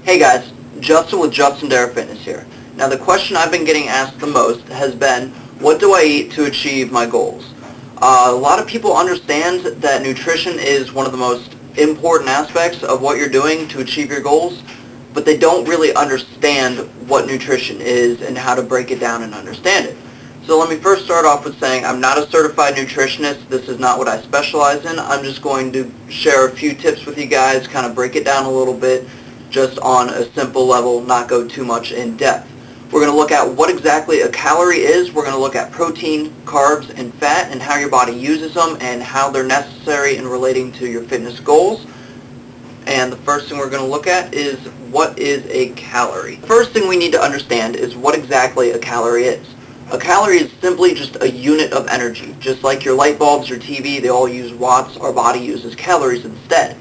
Hey guys, Justin with Justin Dare Fitness here. Now the question I've been getting asked the most has been, what do I eat to achieve my goals? A lot of people understand that nutrition is one of the most important aspects of what you're doing to achieve your goals, but they don't really understand what nutrition is and how to break it down and understand it. So let me first start off with saying I'm not a certified nutritionist. This is not what I specialize in. I'm just going to share a few tips with you guys, kind of break it down a little bit, just on a simple level, not go too much in depth. We're going to look at what exactly a calorie is. We're going to look at protein, carbs, and fat and how your body uses them and how they're necessary in relating to your fitness goals. And the first thing we're going to look at is what is a calorie. The first thing we need to understand is what exactly a calorie is. A calorie is simply just a unit of energy. Just like your light bulbs, your TV, they all use watts. Our body uses calories instead.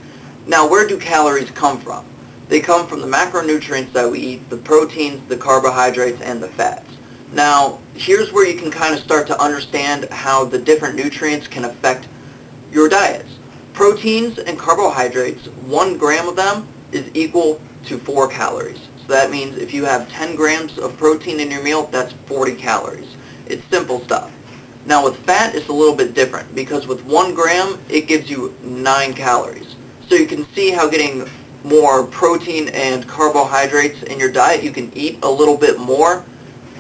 Now, where do calories come from? They come from the macronutrients that we eat, the proteins, the carbohydrates, and the fats. Now, here's where you can kind of start to understand how the different nutrients can affect your diets. Proteins and carbohydrates, 1 gram of them is equal to 4 calories. So that means if you have 10 grams of protein in your meal, that's 40 calories. It's simple stuff. Now with fat, it's a little bit different because with 1 gram, it gives you 9 calories. So you can see how getting more protein and carbohydrates in your diet, you can eat a little bit more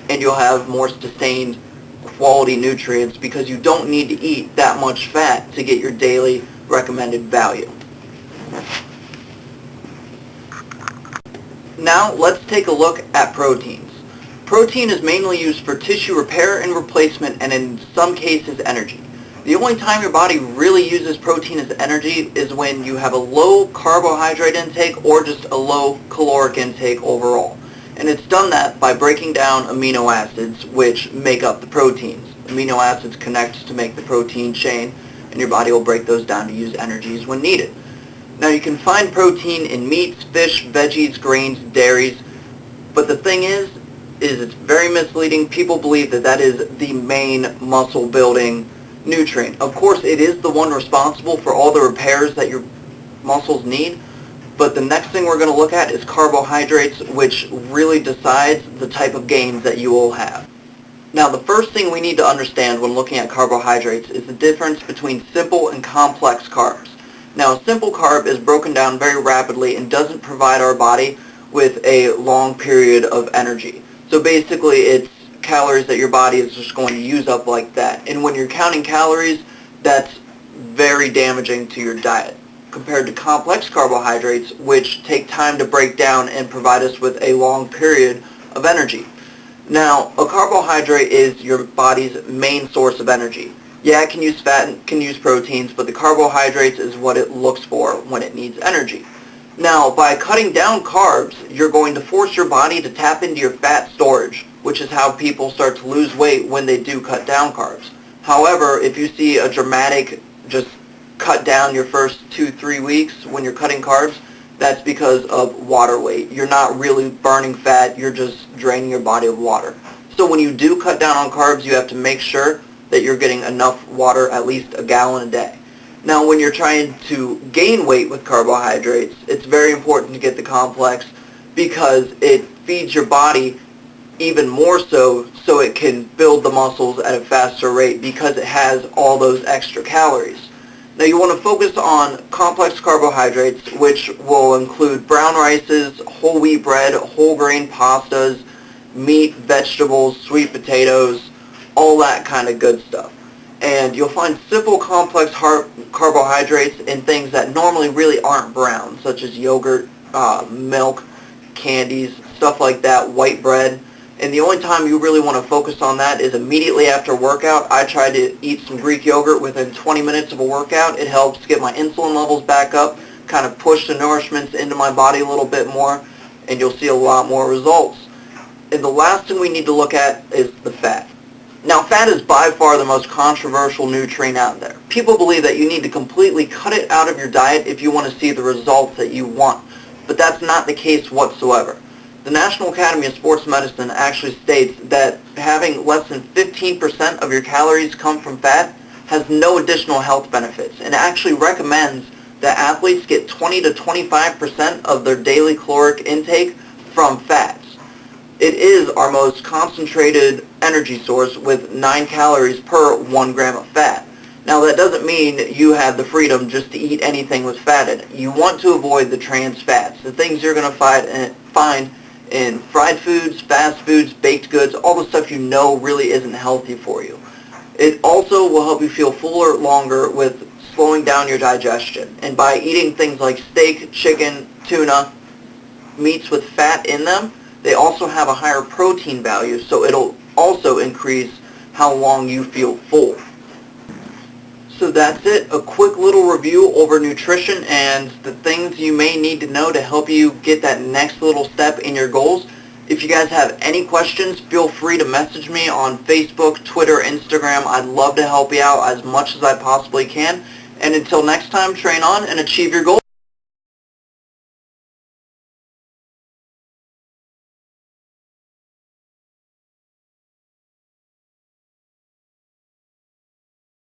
and you'll have more sustained quality nutrients because you don't need to eat that much fat to get your daily recommended value. Now let's take a look at proteins. Protein is mainly used for tissue repair and replacement and in some cases energy. The only time your body really uses protein as energy is when you have a low carbohydrate intake or just a low caloric intake overall. And it's done that by breaking down amino acids which make up the proteins. Amino acids connect to make the protein chain and your body will break those down to use energies when needed. Now you can find protein in meats, fish, veggies, grains, dairies, but the thing is it's very misleading. People believe that that is the main muscle building nutrient. Of course it is the one responsible for all the repairs that your muscles need, but the next thing we're going to look at is carbohydrates, which really decides the type of gains that you will have. Now the first thing we need to understand when looking at carbohydrates is the difference between simple and complex carbs. Now a simple carb is broken down very rapidly and doesn't provide our body with a long period of energy. So basically it's calories that your body is just going to use up like that. And when you're counting calories, that's very damaging to your diet compared to complex carbohydrates, which take time to break down and provide us with a long period of energy. Now, a carbohydrate is your body's main source of energy. Yeah, it can use fat and can use proteins, but the carbohydrates is what it looks for when it needs energy. Now, by cutting down carbs, you're going to force your body to tap into your fat storage, which is how people start to lose weight when they do cut down carbs. However, if you see a dramatic just cut down your first 2-3 weeks when you're cutting carbs, that's because of water weight. You're not really burning fat, you're just draining your body of water. So when you do cut down on carbs, you have to make sure that you're getting enough water, at least a gallon a day. Now when you're trying to gain weight with carbohydrates, it's very important to get the complex because it feeds your body even more so it can build the muscles at a faster rate because it has all those extra calories. Now you want to focus on complex carbohydrates, which will include brown rices, whole wheat bread, whole grain pastas, meat, vegetables, sweet potatoes, all that kind of good stuff. And you'll find simple complex carbohydrates in things that normally really aren't brown, such as yogurt, milk, candies, stuff like that, white bread. And the only time you really want to focus on that is immediately after workout. I try to eat some Greek yogurt within 20 minutes of a workout. It helps get my insulin levels back up, kind of push the nourishments into my body a little bit more, and you'll see a lot more results. And the last thing we need to look at is the fat. Now, fat is by far the most controversial nutrient out there. People believe that you need to completely cut it out of your diet if you want to see the results that you want, but that's not the case whatsoever. The National Academy of Sports Medicine actually states that having less than 15% of your calories come from fat has no additional health benefits and actually recommends that athletes get 20 to 25% of their daily caloric intake from fats. It is our most concentrated energy source with 9 calories per 1 gram of fat. Now that doesn't mean you have the freedom just to eat anything with fat in it. You want to avoid the trans fats, the things you're going to find in fried foods, fast foods, baked goods, all the stuff you know really isn't healthy for you. It also will help you feel fuller longer with slowing down your digestion. And by eating things like steak, chicken, tuna, meats with fat in them, they also have a higher protein value, so it'll also increase how long you feel full. So that's it, a quick little review over nutrition and the things you may need to know to help you get that next little step in your goals. If you guys have any questions, feel free to message me on Facebook, Twitter, Instagram. I'd love to help you out as much as I possibly can. And until next time, train on and achieve your goals.